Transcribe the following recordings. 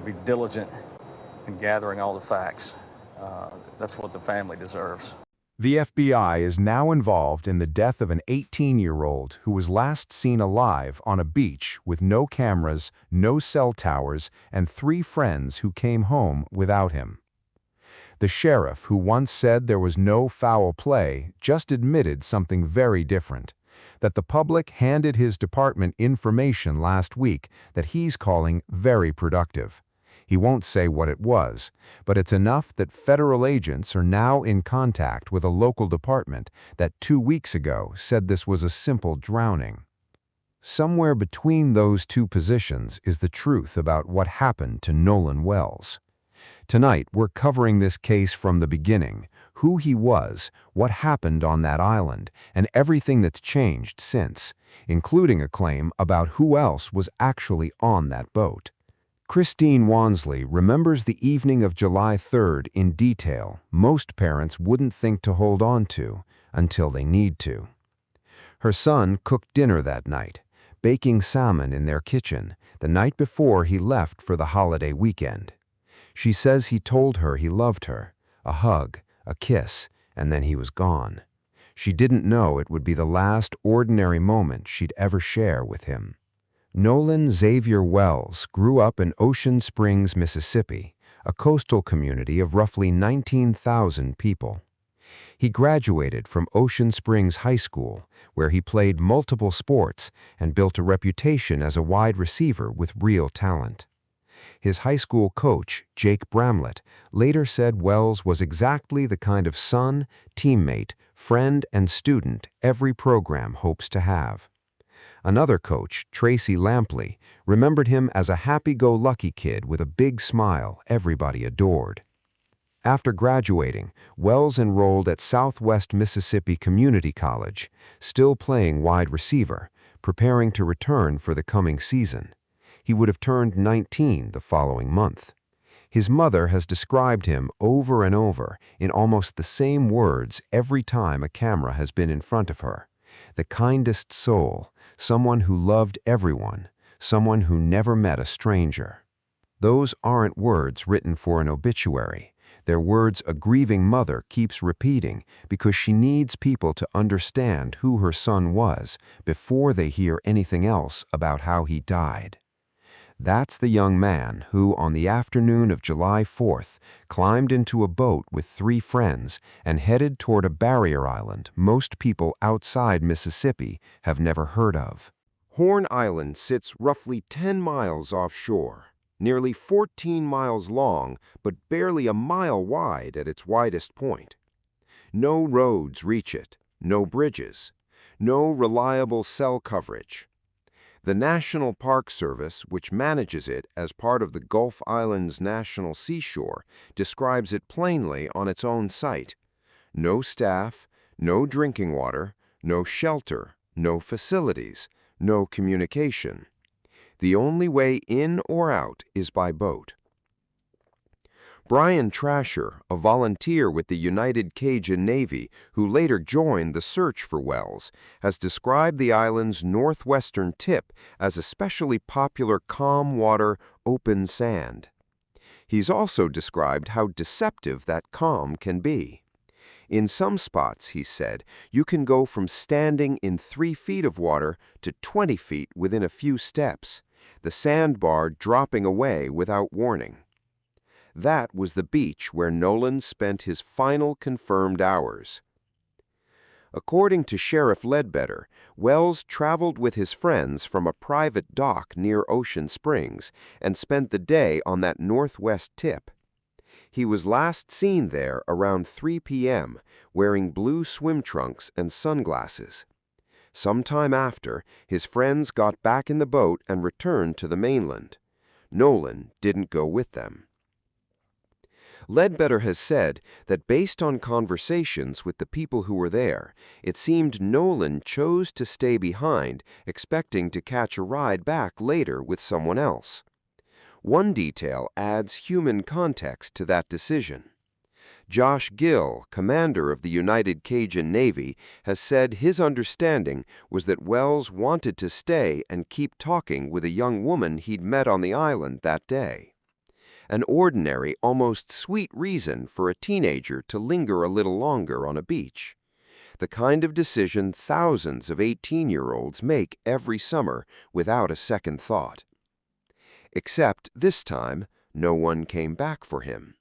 Be diligent in gathering all the facts. That's what the family deserves. The FBI is now involved in the death of an 18-year-old who was last seen alive on a beach with no cameras, no cell towers, and 3 friends who came home without him. The sheriff, who once said there was no foul play, just admitted something very different, that the public handed his department information last week that he's calling very productive. He won't say what it was, but it's enough that federal agents are now in contact with a local department that 2 weeks ago said this was a simple drowning. Somewhere between those 2 positions is the truth about what happened to Nolan Wells. Tonight, we're covering this case from the beginning, who he was, what happened on that island, and everything that's changed since, including a claim about who else was actually on that boat. Christine Wansley remembers the evening of July 3rd in detail most parents wouldn't think to hold on to until they need to. Her son cooked dinner that night, baking salmon in their kitchen, the night before he left for the holiday weekend. She says he told her he loved her, a hug, a kiss, and then he was gone. She didn't know it would be the last ordinary moment she'd ever share with him. Nolan Xavier Wells grew up in Ocean Springs, Mississippi, a coastal community of roughly 19,000 people. He graduated from Ocean Springs High School, where he played multiple sports and built a reputation as a wide receiver with real talent. His high school coach, Jake Bramlett, later said Wells was exactly the kind of son, teammate, friend, and student every program hopes to have. Another coach, Tracy Lampley, remembered him as a happy-go-lucky kid with a big smile everybody adored. After graduating, Wells enrolled at Southwest Mississippi Community College, still playing wide receiver, preparing to return for the coming season. He would have turned 19 the following month. His mother has described him over and over in almost the same words every time a camera has been in front of her. The kindest soul, someone who loved everyone, someone who never met a stranger. Those aren't words written for an obituary. They're words a grieving mother keeps repeating because she needs people to understand who her son was before they hear anything else about how he died. That's the young man who, on the afternoon of July 4th, climbed into a boat with 3 friends and headed toward a barrier island most people outside Mississippi have never heard of. Horn Island sits roughly 10 miles offshore, nearly 14 miles long, but barely a mile wide at its widest point. No roads reach it, no bridges, no reliable cell coverage. The National Park Service, which manages it as part of the Gulf Islands National Seashore, describes it plainly on its own site. No staff, no drinking water, no shelter, no facilities, no communication. The only way in or out is by boat. Brian Trasher, a volunteer with the United Cajun Navy who later joined the search for Wells, has described the island's northwestern tip as especially popular calm water, open sand. He's also described how deceptive that calm can be. In some spots, he said, you can go from standing in 3 feet of water to 20 feet within a few steps, the sandbar dropping away without warning. That was the beach where Nolan spent his final confirmed hours. According to Sheriff Ledbetter, Wells traveled with his friends from a private dock near Ocean Springs and spent the day on that northwest tip. He was last seen there around 3 p.m., wearing blue swim trunks and sunglasses. Sometime after, his friends got back in the boat and returned to the mainland. Nolan didn't go with them. Ledbetter has said that based on conversations with the people who were there, it seemed Nolan chose to stay behind, expecting to catch a ride back later with someone else. One detail adds human context to that decision. Josh Gill, commander of the United Cajun Navy, has said his understanding was that Wells wanted to stay and keep talking with a young woman he'd met on the island that day. An ordinary, almost sweet reason for a teenager to linger a little longer on a beach. The kind of decision thousands of 18-year-olds make every summer without a second thought. Except this time, no one came back for him.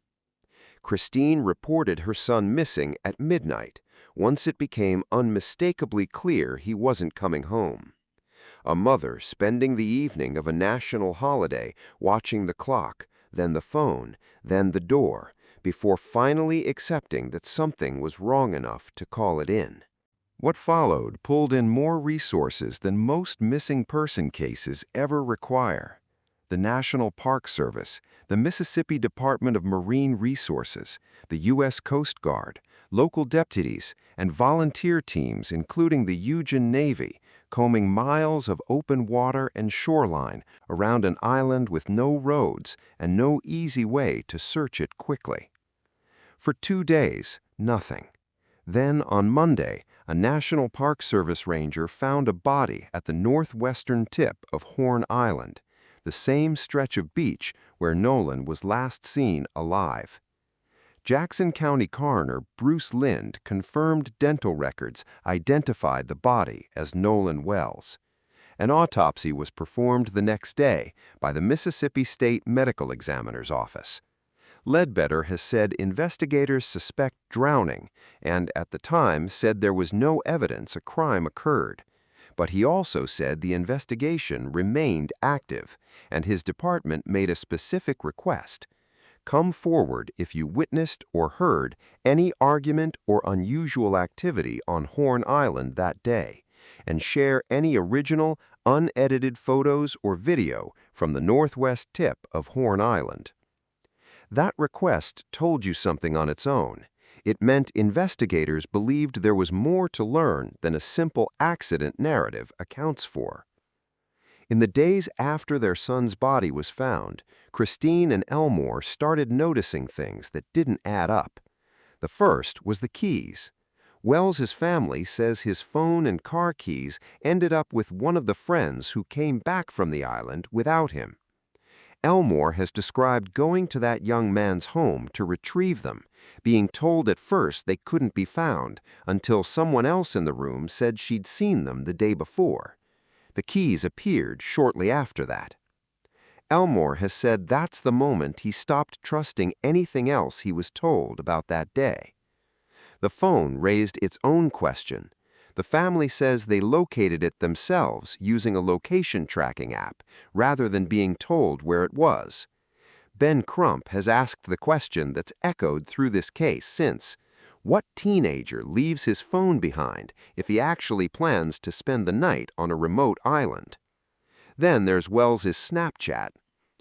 Christine reported her son missing at midnight, once it became unmistakably clear he wasn't coming home. A mother spending the evening of a national holiday watching the clock, then the phone, then the door, before finally accepting that something was wrong enough to call it in. What followed pulled in more resources than most missing person cases ever require. The National Park Service, the Mississippi Department of Marine Resources, the U.S. Coast Guard, local deputies, and volunteer teams including the Eugean Navy, combing miles of open water and shoreline around an island with no roads and no easy way to search it quickly. For 2 days, nothing. Then, on Monday, a National Park Service ranger found a body at the northwestern tip of Horn Island, the same stretch of beach where Nolan was last seen alive. Jackson County Coroner Bruce Lind confirmed dental records identified the body as Nolan Wells. An autopsy was performed the next day by the Mississippi State Medical Examiner's Office. Ledbetter has said investigators suspect drowning and, at the time, said there was no evidence a crime occurred. But he also said the investigation remained active, and his department made a specific request. Come forward if you witnessed or heard any argument or unusual activity on Horn Island that day, and share any original, unedited photos or video from the northwest tip of Horn Island. That request told you something on its own. It meant investigators believed there was more to learn than a simple accident narrative accounts for. In the days after their son's body was found, Christine and Elmore started noticing things that didn't add up. The first was the keys. Wells's family says his phone and car keys ended up with one of the friends who came back from the island without him. Elmore has described going to that young man's home to retrieve them, being told at first they couldn't be found until someone else in the room said she'd seen them the day before. The keys appeared shortly after that. Elmore has said that's the moment he stopped trusting anything else he was told about that day. The phone raised its own question. The family says they located it themselves using a location tracking app, rather than being told where it was. Ben Crump has asked the question that's echoed through this case since. What teenager leaves his phone behind if he actually plans to spend the night on a remote island? Then there's Wells's Snapchat.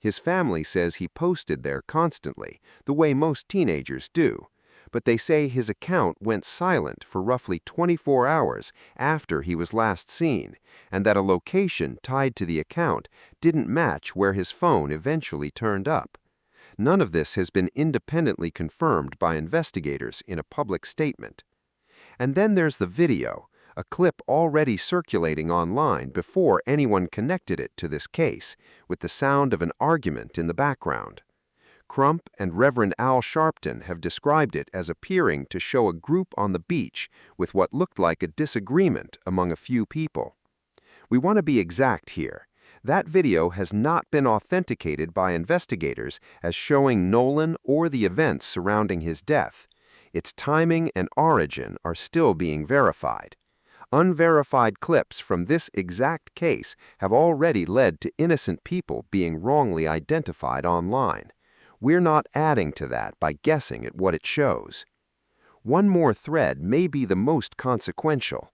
His family says he posted there constantly, the way most teenagers do. But they say his account went silent for roughly 24 hours after he was last seen, and that a location tied to the account didn't match where his phone eventually turned up. None of this has been independently confirmed by investigators in a public statement. And then there's the video, a clip already circulating online before anyone connected it to this case, with the sound of an argument in the background. Crump and Reverend Al Sharpton have described it as appearing to show a group on the beach with what looked like a disagreement among a few people. We want to be exact here. That video has not been authenticated by investigators as showing Nolan or the events surrounding his death. Its timing and origin are still being verified. Unverified clips from this exact case have already led to innocent people being wrongly identified online. We're not adding to that by guessing at what it shows. One more thread may be the most consequential.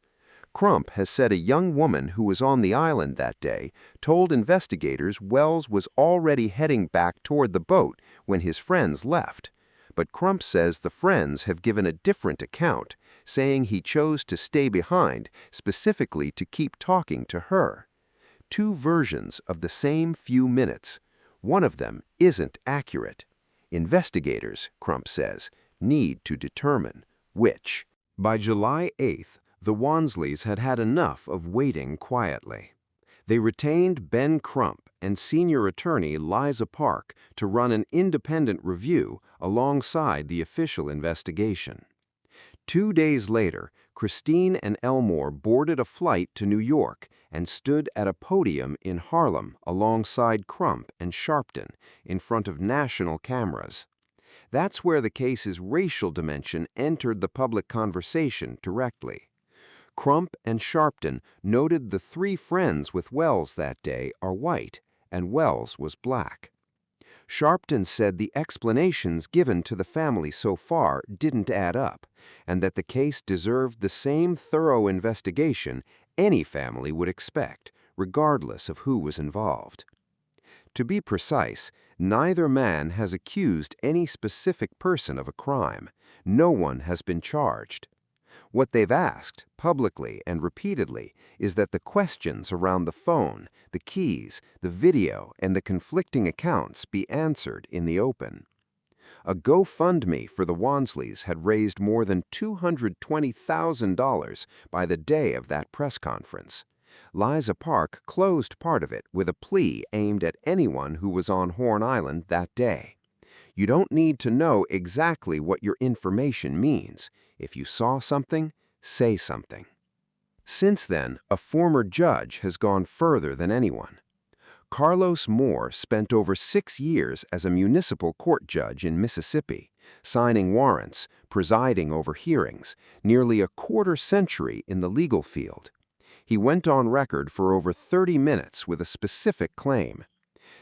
Crump has said a young woman who was on the island that day told investigators Wells was already heading back toward the boat when his friends left. But Crump says the friends have given a different account, saying he chose to stay behind specifically to keep talking to her. Two versions of the same few minutes. One of them isn't accurate. Investigators, Crump says, need to determine which. By July 8th, the Wansleys had had enough of waiting quietly. They retained Ben Crump and senior attorney Liza Park to run an independent review alongside the official investigation. 2 days later, Christine and Elmore boarded a flight to New York and stood at a podium in Harlem alongside Crump and Sharpton in front of national cameras. That's where the case's racial dimension entered the public conversation directly. Crump and Sharpton noted the 3 friends with Wells that day are white, and Wells was black. Sharpton said the explanations given to the family so far didn't add up, and that the case deserved the same thorough investigation any family would expect, regardless of who was involved. To be precise, neither man has accused any specific person of a crime. No one has been charged. What they've asked, publicly and repeatedly, is that the questions around the phone, the keys, the video, and the conflicting accounts be answered in the open. A GoFundMe for the Wansleys had raised more than $220,000 by the day of that press conference. Liza Park closed part of it with a plea aimed at anyone who was on Horn Island that day. You don't need to know exactly what your information means. If you saw something, say something. Since then, a former judge has gone further than anyone. Carlos Moore spent over 6 years as a municipal court judge in Mississippi, signing warrants, presiding over hearings, nearly a quarter-century in the legal field. He went on record for over 30 minutes with a specific claim.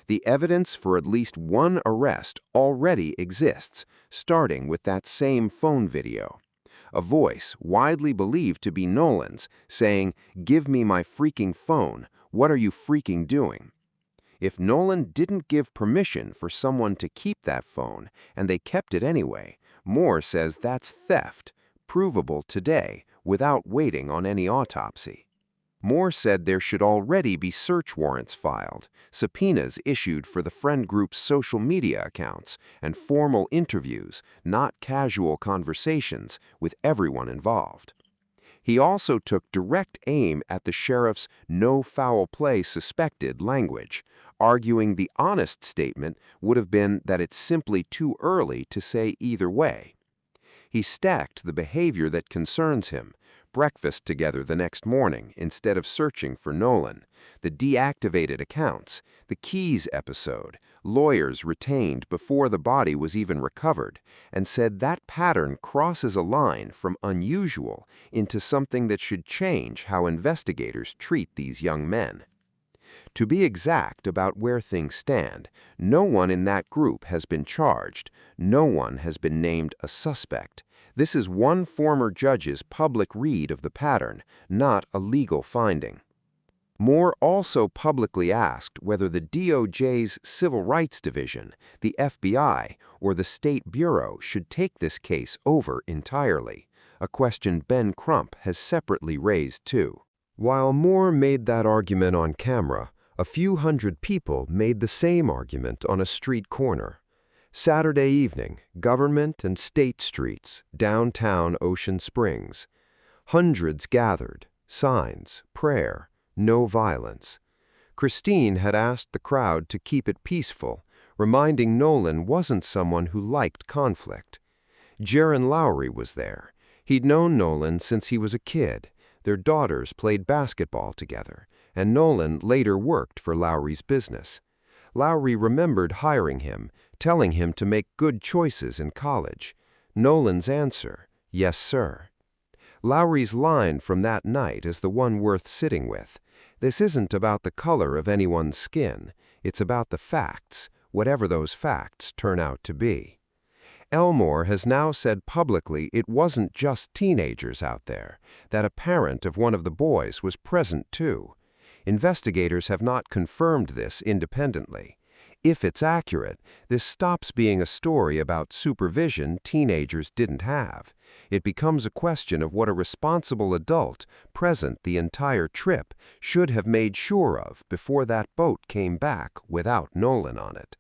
The evidence for at least one arrest already exists, starting with that same phone video. A voice, widely believed to be Nolan's, saying, "Give me my freaking phone. What are you freaking doing?" If Nolan didn't give permission for someone to keep that phone, and they kept it anyway, Moore says that's theft, provable today, without waiting on any autopsy. Moore said there should already be search warrants filed, subpoenas issued for the friend group's social media accounts, and formal interviews, not casual conversations, with everyone involved. He also took direct aim at the sheriff's "no foul play suspected" language, arguing the honest statement would have been that it's simply too early to say either way. He stacked the behavior that concerns him: breakfast together the next morning instead of searching for Nolan, the deactivated accounts, the keys episode, lawyers retained before the body was even recovered, and said that pattern crosses a line from unusual into something that should change how investigators treat these young men. To be exact about where things stand, no one in that group has been charged, no one has been named a suspect. This is one former judge's public read of the pattern, not a legal finding. Moore also publicly asked whether the DOJ's Civil Rights Division, the FBI, or the State Bureau should take this case over entirely, a question Ben Crump has separately raised too. While Moore made that argument on camera, a few hundred people made the same argument on a street corner. Saturday evening, Government and State Streets, downtown Ocean Springs. Hundreds gathered, signs, prayer, no violence. Christine had asked the crowd to keep it peaceful, reminding Nolan wasn't someone who liked conflict. Jaron Lowry was there. He'd known Nolan since he was a kid. Their daughters played basketball together, and Nolan later worked for Lowry's business. Lowry remembered hiring him, telling him to make good choices in college. Nolan's answer, "Yes, sir." Lowry's line from that night is the one worth sitting with. This isn't about the color of anyone's skin. It's about the facts, whatever those facts turn out to be. Elmore has now said publicly it wasn't just teenagers out there, that a parent of one of the boys was present too. Investigators have not confirmed this independently. If it's accurate, this stops being a story about supervision teenagers didn't have. It becomes a question of what a responsible adult, present the entire trip, should have made sure of before that boat came back without Nolan on it.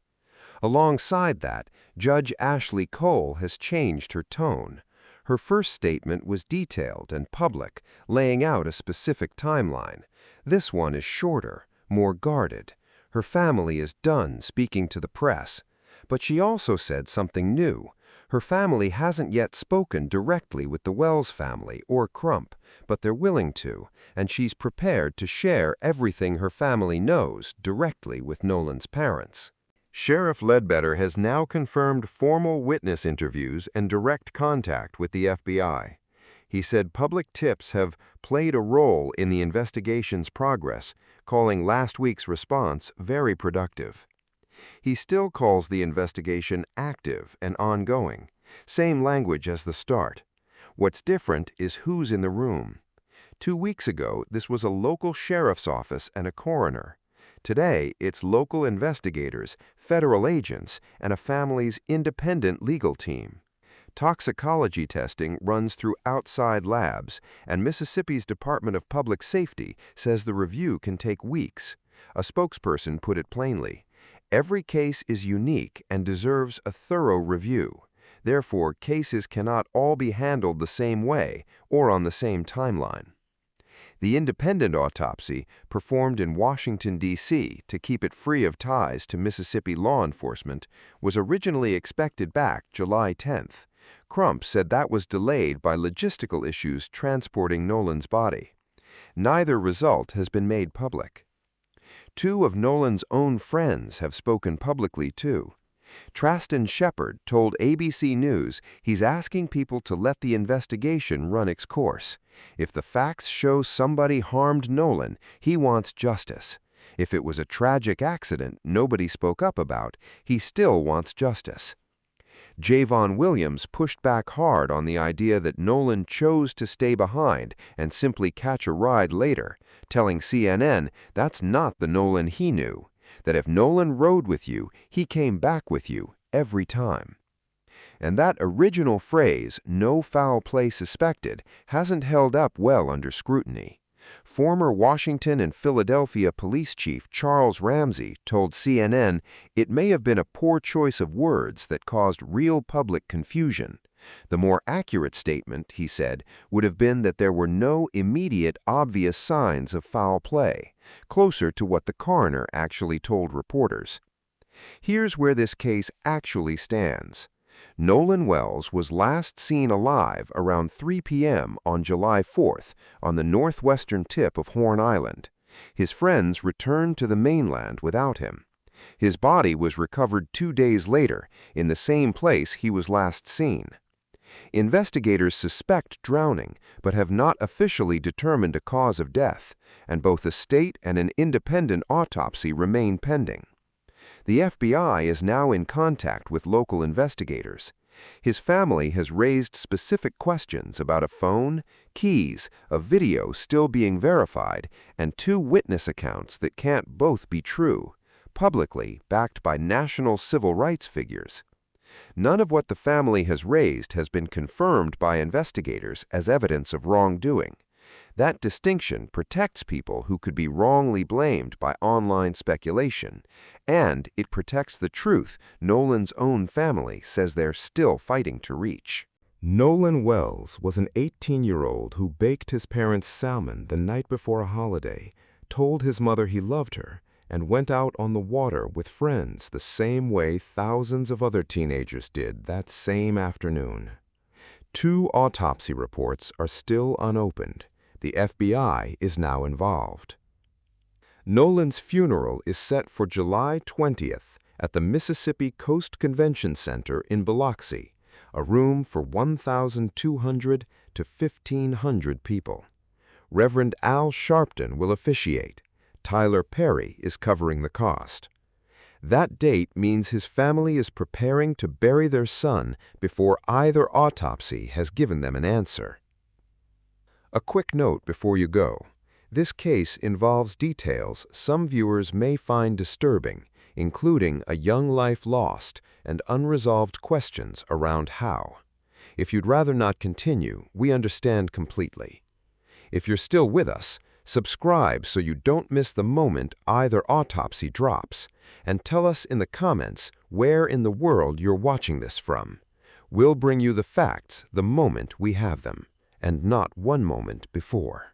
Alongside that, Judge Ashley Cole has changed her tone. Her first statement was detailed and public, laying out a specific timeline. This one is shorter, more guarded. Her family is done speaking to the press. But she also said something new. Her family hasn't yet spoken directly with the Wells family or Crump, but they're willing to, and she's prepared to share everything her family knows directly with Nolan's parents. Sheriff Ledbetter has now confirmed formal witness interviews and direct contact with the FBI. He said public tips have played a role in the investigation's progress, calling last week's response very productive. He still calls the investigation active and ongoing, same language as the start. What's different is who's in the room. 2 weeks ago, this was a local sheriff's office and a coroner. Today, it's local investigators, federal agents, and a family's independent legal team. Toxicology testing runs through outside labs, and Mississippi's Department of Public Safety says the review can take weeks. A spokesperson put it plainly. Every case is unique and deserves a thorough review. Therefore, cases cannot all be handled the same way or on the same timeline. The independent autopsy, performed in Washington, D.C. to keep it free of ties to Mississippi law enforcement, was originally expected back July 10th. Crump said that was delayed by logistical issues transporting Nolan's body. Neither result has been made public. 2 of Nolan's own friends have spoken publicly too. Traston Shepard told ABC News he's asking people to let the investigation run its course. If the facts show somebody harmed Nolan, he wants justice. If it was a tragic accident nobody spoke up about, he still wants justice. Javon Williams pushed back hard on the idea that Nolan chose to stay behind and simply catch a ride later, telling CNN that's not the Nolan he knew, that if Nolan rode with you, he came back with you every time. And that original phrase, "no foul play suspected," hasn't held up well under scrutiny. Former Washington and Philadelphia Police Chief Charles Ramsey told CNN it may have been a poor choice of words that caused real public confusion. The more accurate statement, he said, would have been that there were no immediate obvious signs of foul play, closer to what the coroner actually told reporters. Here's where this case actually stands. Nolan Wells was last seen alive around 3 p.m. on July 4th on the northwestern tip of Horn Island. His friends returned to the mainland without him. His body was recovered 2 days later in the same place he was last seen. Investigators suspect drowning, but have not officially determined a cause of death, and both a state and an independent autopsy remain pending. The FBI is now in contact with local investigators. His family has raised specific questions about a phone, keys, a video still being verified, and 2 witness accounts that can't both be true, publicly backed by national civil rights figures. None of what the family has raised has been confirmed by investigators as evidence of wrongdoing. That distinction protects people who could be wrongly blamed by online speculation, and it protects the truth Nolan's own family says they're still fighting to reach. Nolan Wells was an 18-year-old who baked his parents' salmon the night before a holiday, told his mother he loved her, and went out on the water with friends the same way thousands of other teenagers did that same afternoon. 2 autopsy reports are still unopened. The FBI is now involved. Nolan's funeral is set for July 20th at the Mississippi Coast Convention Center in Biloxi, a room for 1,200 to 1,500 people. Reverend Al Sharpton will officiate. Tyler Perry is covering the cost. That date means his family is preparing to bury their son before either autopsy has given them an answer. A quick note before you go. This case involves details some viewers may find disturbing, including a young life lost and unresolved questions around how. If you'd rather not continue, we understand completely. If you're still with us, subscribe so you don't miss the moment either autopsy drops, and tell us in the comments where in the world you're watching this from. We'll bring you the facts the moment we have them, and not one moment before.